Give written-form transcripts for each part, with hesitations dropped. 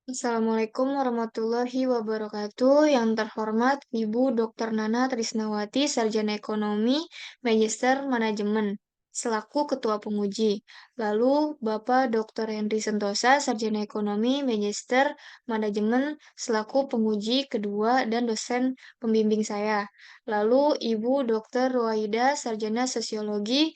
Assalamualaikum warahmatullahi wabarakatuh. Yang terhormat Ibu Dr. Nana Trisnawati, Sarjana Ekonomi, Magister Manajemen, selaku Ketua Penguji. Lalu Bapak Dr. Henry Sentosa, Sarjana Ekonomi, Magister Manajemen, selaku Penguji kedua dan dosen pembimbing saya. Lalu Ibu Dr. Ruwaida, Sarjana Sosiologi,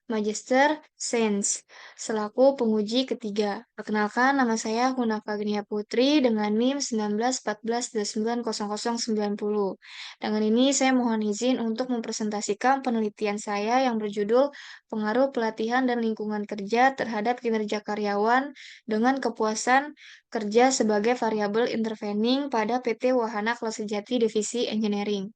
Magister Sains, selaku penguji ketiga. Perkenalkan, nama saya Hunafa Genia Putri dengan NIM 1914290090. Dengan ini, saya mohon izin untuk mempresentasikan penelitian saya yang berjudul Pengaruh Pelatihan dan Lingkungan Kerja terhadap Kinerja Karyawan dengan Kepuasan Kerja sebagai Variabel Intervening pada PT Wahana Kelas Sejati Divisi Engineering.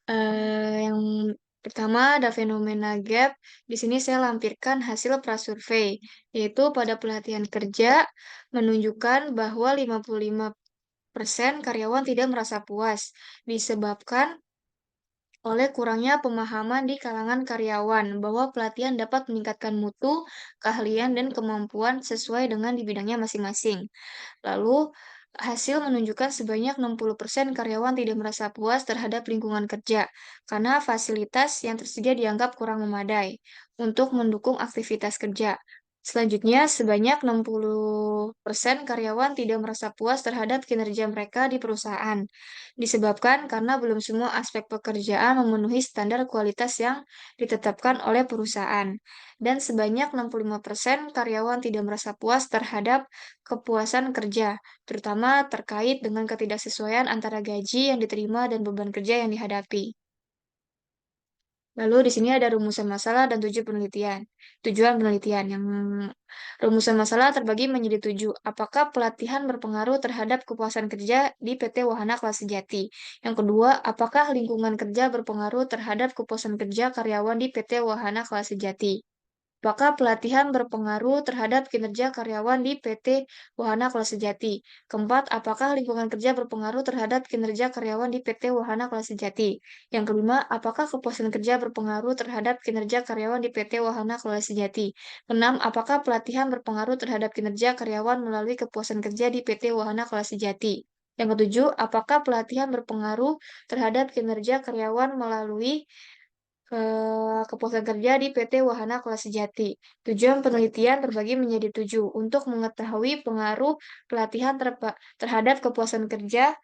Yang pertama ada fenomena gap. Di sini saya lampirkan hasil prasurvei, yaitu pada pelatihan kerja menunjukkan bahwa 55% karyawan tidak merasa puas disebabkan oleh kurangnya pemahaman di kalangan karyawan bahwa pelatihan dapat meningkatkan mutu, keahlian, dan kemampuan sesuai dengan di bidangnya masing-masing. Lalu, hasil menunjukkan sebanyak 60% karyawan tidak merasa puas terhadap lingkungan kerja karena fasilitas yang tersedia dianggap kurang memadai untuk mendukung aktivitas kerja. Selanjutnya, sebanyak 60% karyawan tidak merasa puas terhadap kinerja mereka di perusahaan, disebabkan karena belum semua aspek pekerjaan memenuhi standar kualitas yang ditetapkan oleh perusahaan. Dan sebanyak 65% karyawan tidak merasa puas terhadap kepuasan kerja, terutama terkait dengan ketidaksesuaian antara gaji yang diterima dan beban kerja yang dihadapi. Lalu di sini ada rumusan masalah dan tujuan penelitian. Yang rumusan masalah terbagi menjadi 7. Apakah pelatihan berpengaruh terhadap kepuasan kerja di PT Wahana Kelas Sejati? Yang kedua, apakah lingkungan kerja berpengaruh terhadap kepuasan kerja karyawan di PT Wahana Kelas Sejati? Apakah pelatihan berpengaruh terhadap kinerja karyawan di PT Wahana Kelas Sejati? Keempat, apakah lingkungan kerja berpengaruh terhadap kinerja karyawan di PT Wahana Kelas Sejati? Yang kelima, apakah kepuasan kerja berpengaruh terhadap kinerja karyawan di PT Wahana Kelas Sejati? Keenam, apakah pelatihan berpengaruh terhadap kinerja karyawan melalui kepuasan kerja di PT Wahana Kelas Sejati? Yang ketujuh, apakah pelatihan berpengaruh terhadap kinerja karyawan melalui kepuasan kerja di PT Wahana Kelas Sejati. Tujuan penelitian terbagi menjadi 7 untuk mengetahui pengaruh pelatihan terhadap kepuasan kerja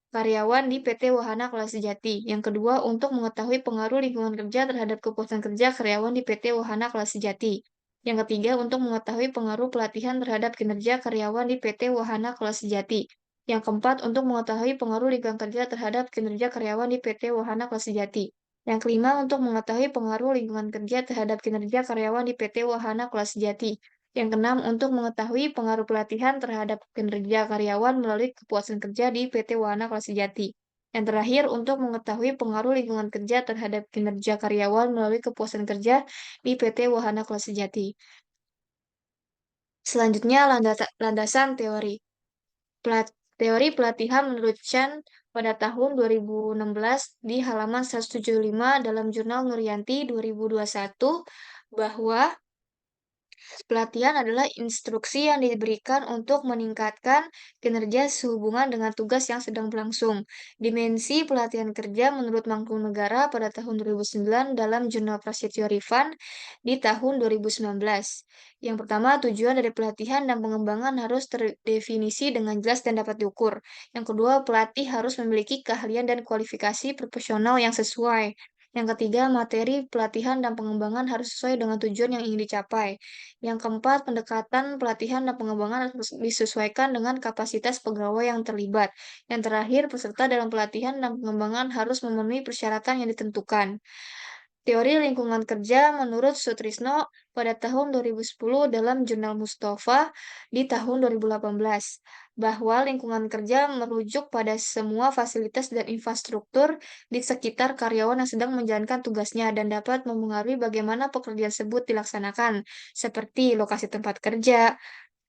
karyawan di PT Wahana Kelas Sejati. Yang kedua, untuk mengetahui pengaruh lingkungan kerja terhadap kepuasan kerja karyawan di PT Wahana Kelas Sejati. Yang ketiga, untuk mengetahui pengaruh pelatihan terhadap kinerja karyawan di PT Wahana Kelas Sejati. Yang keempat, untuk mengetahui pengaruh lingkungan kerja terhadap kinerja karyawan di PT Wahana Kelas Sejati. Yang kelima, untuk mengetahui pengaruh lingkungan kerja terhadap kinerja karyawan di PT Wahana Kelas Sejati. Yang keenam, untuk mengetahui pengaruh pelatihan terhadap kinerja karyawan melalui kepuasan kerja di PT Wahana Kelas Sejati. Yang terakhir, untuk mengetahui pengaruh lingkungan kerja terhadap kinerja karyawan melalui kepuasan kerja di PT Wahana Kelas Sejati. Selanjutnya, landasan teori. Teori pelatihan menurut Chan pada tahun 2016 di halaman 175 dalam jurnal Nuryanti 2021 bahwa pelatihan adalah instruksi yang diberikan untuk meningkatkan kinerja sehubungan dengan tugas yang sedang berlangsung. Dimensi pelatihan kerja menurut Mangkunegara pada tahun 2009 dalam Jurnal Prasetyo Rifan di tahun 2019. Yang pertama, tujuan dari pelatihan dan pengembangan harus terdefinisi dengan jelas dan dapat diukur. Yang kedua, pelatih harus memiliki keahlian dan kualifikasi profesional yang sesuai. Yang ketiga, materi pelatihan dan pengembangan harus sesuai dengan tujuan yang ingin dicapai. Yang keempat, pendekatan pelatihan dan pengembangan harus disesuaikan dengan kapasitas pegawai yang terlibat. Yang terakhir, peserta dalam pelatihan dan pengembangan harus memenuhi persyaratan yang ditentukan. Teori lingkungan kerja menurut Sutrisno pada tahun 2010 dalam Jurnal Mustafa di tahun 2018, bahwa lingkungan kerja merujuk pada semua fasilitas dan infrastruktur di sekitar karyawan yang sedang menjalankan tugasnya dan dapat memengaruhi bagaimana pekerjaan tersebut dilaksanakan, seperti lokasi tempat kerja,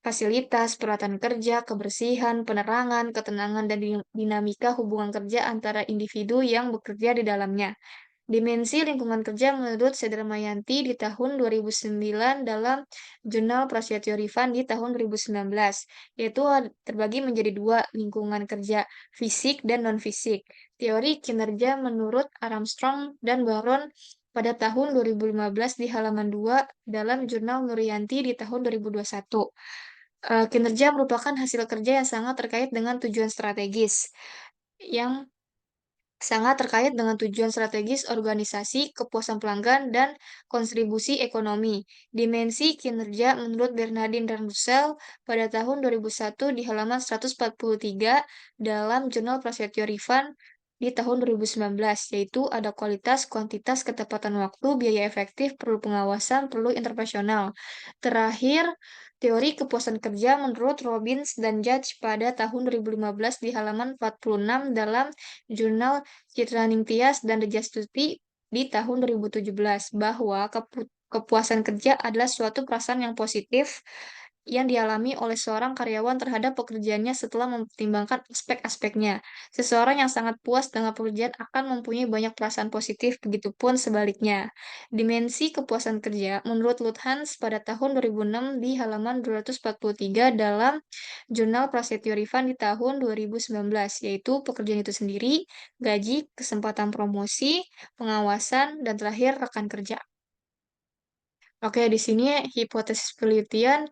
fasilitas, peralatan kerja, kebersihan, penerangan, ketenangan, dan dinamika hubungan kerja antara individu yang bekerja di dalamnya. Dimensi lingkungan kerja menurut Sedramayanti di tahun 2009 dalam Jurnal Prasetyo Rifan di tahun 2019, yaitu terbagi menjadi dua, lingkungan kerja fisik dan non-fisik. Teori kinerja menurut Armstrong dan Baron pada tahun 2015 di halaman 2 dalam Jurnal Nuryanti di tahun 2021. Kinerja merupakan hasil kerja yang sangat terkait dengan tujuan strategis, yang sangat terkait dengan tujuan strategis organisasi, kepuasan pelanggan, dan kontribusi ekonomi. Dimensi kinerja menurut Bernardin dan Russell pada tahun 2001 di halaman 143 dalam Jurnal Prasetyo Rifan di tahun 2019, yaitu ada kualitas, kuantitas, ketepatan waktu, biaya efektif, perlu pengawasan, perlu intervensional. Terakhir, teori kepuasan kerja menurut Robbins dan Judge pada tahun 2015 di halaman 46 dalam Jurnal Citra Ningtyas dan Rejastuti di tahun 2017 bahwa kepuasan kerja adalah suatu perasaan yang positif yang dialami oleh seorang karyawan terhadap pekerjaannya setelah mempertimbangkan aspek-aspeknya. Seseorang yang sangat puas dengan pekerjaan akan mempunyai banyak perasaan positif, begitupun sebaliknya. Dimensi kepuasan kerja menurut Luthans pada tahun 2006 di halaman 243 dalam Jurnal Prasetyo Rifan di tahun 2019, yaitu pekerjaan itu sendiri, gaji, kesempatan promosi, pengawasan, dan terakhir rekan kerja. Oke, di sini hipotesis penelitian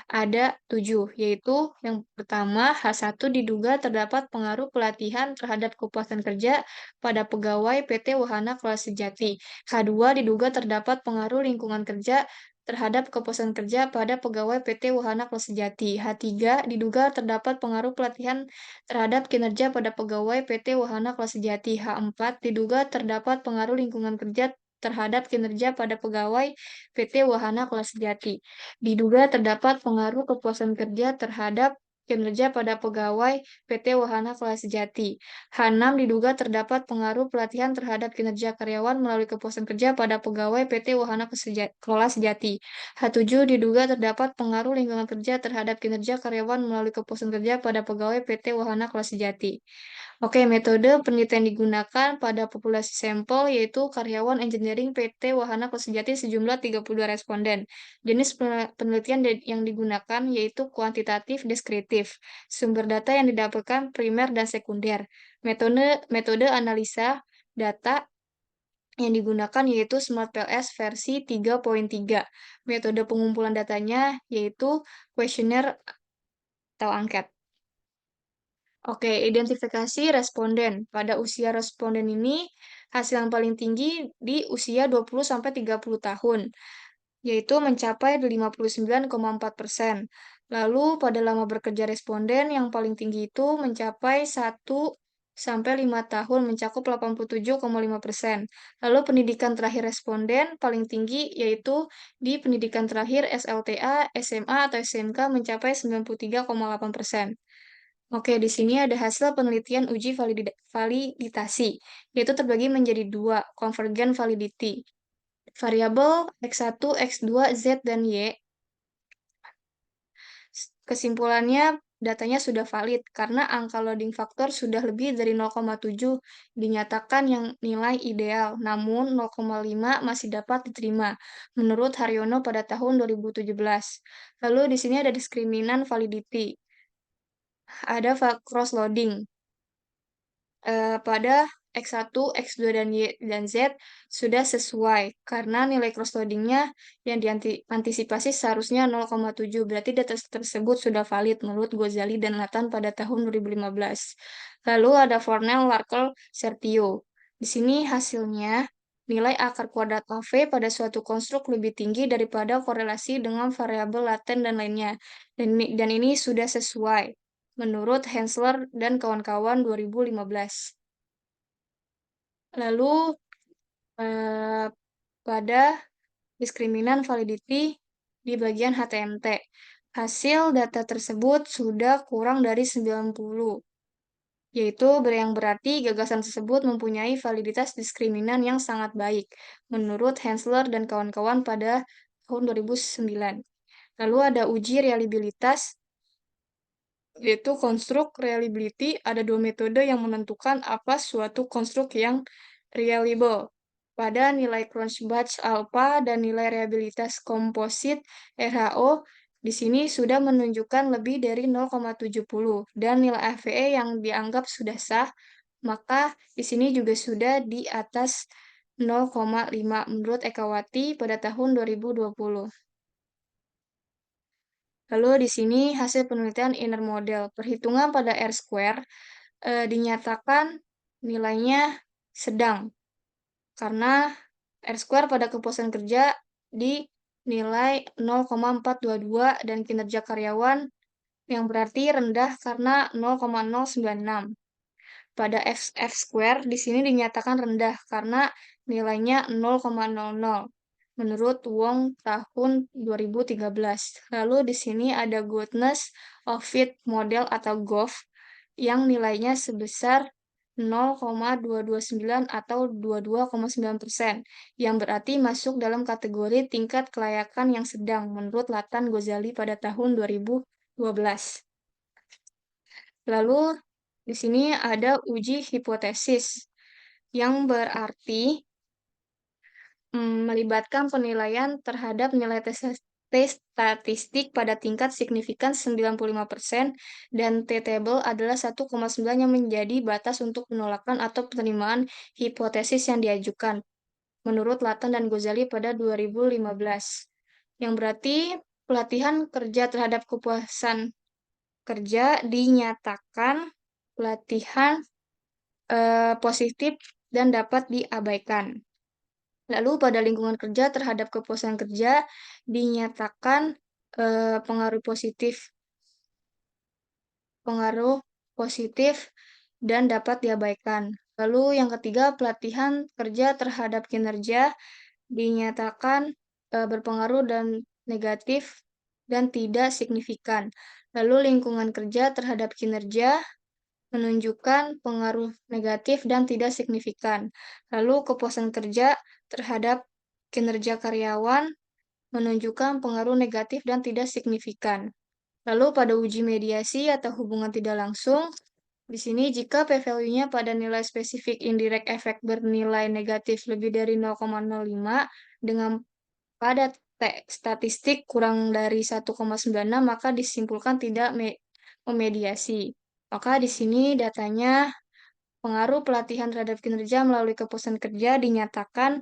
ada 7, yaitu yang pertama, H1 diduga terdapat pengaruh pelatihan terhadap kepuasan kerja pada pegawai PT Wahana Kelas Sejati. H2 diduga terdapat pengaruh lingkungan kerja terhadap kepuasan kerja pada pegawai PT Wahana Kelas Sejati. H3 diduga terdapat pengaruh pelatihan terhadap kinerja pada pegawai PT Wahana Kelas Sejati. H4 diduga terdapat pengaruh lingkungan kerja terhadap kinerja pada pegawai PT Wahana Kelas Sejati. Diduga terdapat pengaruh kepuasan kerja terhadap kinerja pada pegawai PT Wahana Kelas Sejati. H6 diduga terdapat pengaruh pelatihan terhadap kinerja karyawan melalui kepuasan kerja pada pegawai PT Wahana Kelas Sejati. H7 diduga terdapat pengaruh lingkungan kerja terhadap kinerja karyawan melalui kepuasan kerja pada pegawai PT Wahana Kelas Sejati. Oke, metode penelitian digunakan pada populasi sampel yaitu karyawan engineering PT Wahana Kesejati sejumlah 32 responden. Jenis penelitian yang digunakan yaitu kuantitatif deskriptif. Sumber data yang didapatkan primer dan sekunder. Metode analisa data yang digunakan yaitu SmartPLS versi 3.3. Metode pengumpulan datanya yaitu kuesioner atau angket. Oke, identifikasi responden. Pada usia responden ini, hasil yang paling tinggi di usia 20-30 tahun, yaitu mencapai 59,4%. Lalu, pada lama bekerja responden, yang paling tinggi itu mencapai 1-5 tahun, mencakup 87,5%. Lalu, pendidikan terakhir responden paling tinggi yaitu di pendidikan terakhir SLTA, SMA, atau SMK mencapai 93,8%. Oke, di sini ada hasil penelitian uji validitasi, yaitu terbagi menjadi dua, convergent validity. Variabel X1, X2, Z, dan Y. Kesimpulannya, datanya sudah valid karena angka loading factor sudah lebih dari 0,7 dinyatakan yang nilai ideal, namun 0,5 masih dapat diterima, menurut Haryono pada tahun 2017. Lalu di sini ada diskriminan validity. Ada cross loading. Pada X1, X2, dan Y dan Z sudah sesuai karena nilai crossloading-nya yang diantisipasi seharusnya 0,7. Berarti data tersebut sudah valid menurut Ghazali dan Nathan pada tahun 2015. Lalu ada Fornell, Larkel, Sertio. Di sini hasilnya nilai akar kuadrat AV pada suatu konstruk lebih tinggi daripada korelasi dengan variabel laten dan lainnya. Dan ini sudah sesuai menurut Hensler dan kawan-kawan 2015. Lalu eh, pada diskriminan validity di bagian HTMT, hasil data tersebut sudah kurang dari 90, yaitu yang berarti gagasan tersebut mempunyai validitas diskriminan yang sangat baik, menurut Hensler dan kawan-kawan pada tahun 2009. Lalu ada uji reliabilitas, yaitu konstruk reliability. Ada dua metode yang menentukan apa suatu konstruk yang reliable. pada nilai Crunchbach alpha dan nilai rehabilitas komposit RHO di sini sudah menunjukkan lebih dari 0,70 dan nilai AVE yang dianggap sudah sah, maka di sini juga sudah di atas 0,5 menurut Ekawati pada tahun 2020. Lalu di sini hasil penelitian inner model. Perhitungan pada R-square dinyatakan nilainya sedang karena R-square pada kepuasan kerja dinilai 0,422 dan kinerja karyawan yang berarti rendah karena 0,096. Pada F-square di sini dinyatakan rendah karena nilainya 0,00 menurut Wong tahun 2013. Lalu di sini ada Goodness of Fit Model atau GOF yang nilainya sebesar 0,229 atau 22,9%, yang berarti masuk dalam kategori tingkat kelayakan yang sedang menurut Latan Gozali pada tahun 2012. Lalu di sini ada uji hipotesis yang berarti melibatkan penilaian terhadap nilai tes statistik pada tingkat signifikan 95% dan T-table adalah 1,9 yang menjadi batas untuk penolakan atau penerimaan hipotesis yang diajukan menurut Latan dan Gozali pada 2015. Yang berarti pelatihan kerja terhadap kepuasan kerja dinyatakan pelatihan positif dan dapat diabaikan. Lalu pada lingkungan kerja terhadap kepuasan kerja dinyatakan pengaruh positif dan dapat diabaikan. Lalu yang ketiga, pelatihan kerja terhadap kinerja dinyatakan berpengaruh dan negatif dan tidak signifikan. Lalu lingkungan kerja terhadap kinerja menunjukkan pengaruh negatif dan tidak signifikan. Lalu kepuasan kerja terhadap kinerja karyawan menunjukkan pengaruh negatif dan tidak signifikan. Lalu pada uji mediasi atau hubungan tidak langsung, di sini jika p-value-nya pada nilai spesifik indirect effect bernilai negatif lebih dari 0,05 dengan pada statistik kurang dari 1,96 maka disimpulkan tidak memediasi. Maka di sini datanya pengaruh pelatihan terhadap kinerja melalui kepuasan kerja dinyatakan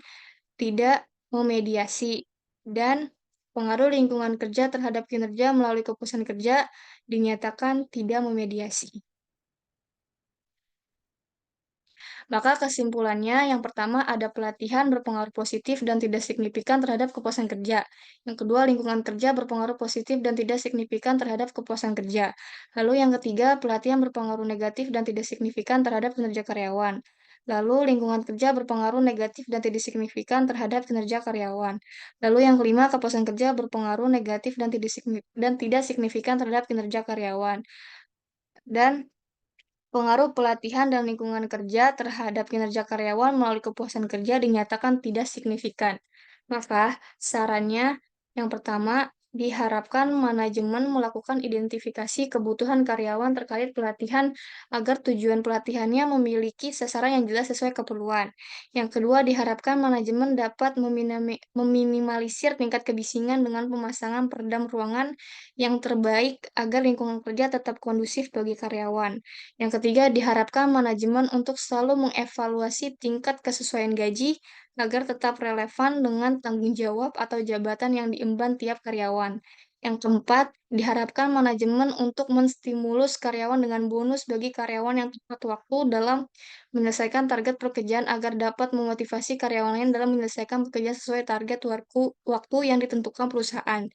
tidak memediasi dan pengaruh lingkungan kerja terhadap kinerja melalui kepuasan kerja dinyatakan tidak memediasi. Maka kesimpulannya, yang pertama ada pelatihan berpengaruh positif dan tidak signifikan terhadap kepuasan kerja. Yang kedua, lingkungan kerja berpengaruh positif dan tidak signifikan terhadap kepuasan kerja. Lalu yang ketiga, pelatihan berpengaruh negatif dan tidak signifikan terhadap kinerja karyawan. Lalu lingkungan kerja berpengaruh negatif dan tidak signifikan terhadap kinerja karyawan. Lalu yang kelima, kepuasan kerja berpengaruh negatif dan tidak signifikan terhadap kinerja karyawan. Dan pengaruh pelatihan dan lingkungan kerja terhadap kinerja karyawan melalui kepuasan kerja dinyatakan tidak signifikan. Maka, sarannya yang pertama, diharapkan manajemen melakukan identifikasi kebutuhan karyawan terkait pelatihan agar tujuan pelatihannya memiliki sasaran yang jelas sesuai keperluan. Yang kedua, diharapkan manajemen dapat meminimalisir tingkat kebisingan dengan pemasangan peredam ruangan yang terbaik agar lingkungan kerja tetap kondusif bagi karyawan. Yang ketiga, diharapkan manajemen untuk selalu mengevaluasi tingkat kesesuaian gaji agar tetap relevan dengan tanggung jawab atau jabatan yang diemban tiap karyawan. Yang keempat, diharapkan manajemen untuk menstimulus karyawan dengan bonus bagi karyawan yang tepat waktu dalam menyelesaikan target pekerjaan agar dapat memotivasi karyawan lain dalam menyelesaikan pekerjaan sesuai target waktu yang ditentukan perusahaan.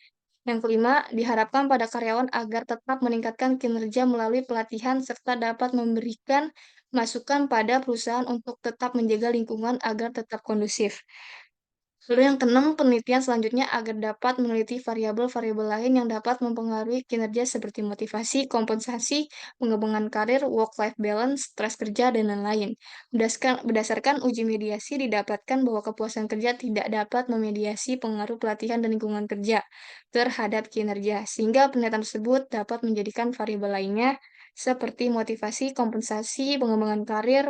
Yang kelima, diharapkan pada karyawan agar tetap meningkatkan kinerja melalui pelatihan serta dapat memberikan masukan pada perusahaan untuk tetap menjaga lingkungan agar tetap kondusif. Lalu yang keenam, penelitian selanjutnya agar dapat meneliti variabel-variabel lain yang dapat mempengaruhi kinerja seperti motivasi, kompensasi, pengembangan karir, work-life balance, stres kerja, dan lain-lain. Berdasarkan uji mediasi didapatkan bahwa kepuasan kerja tidak dapat memediasi pengaruh pelatihan dan lingkungan kerja terhadap kinerja, sehingga penelitian tersebut dapat menjadikan variabel lainnya seperti motivasi, kompensasi, pengembangan karir,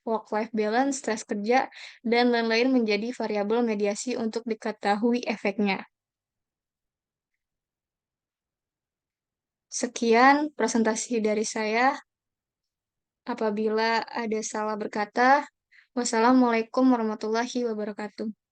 work-life balance, stres kerja, dan lain-lain menjadi variabel mediasi untuk diketahui efeknya. Sekian presentasi dari saya. Apabila ada salah berkata, wassalamualaikum warahmatullahi wabarakatuh.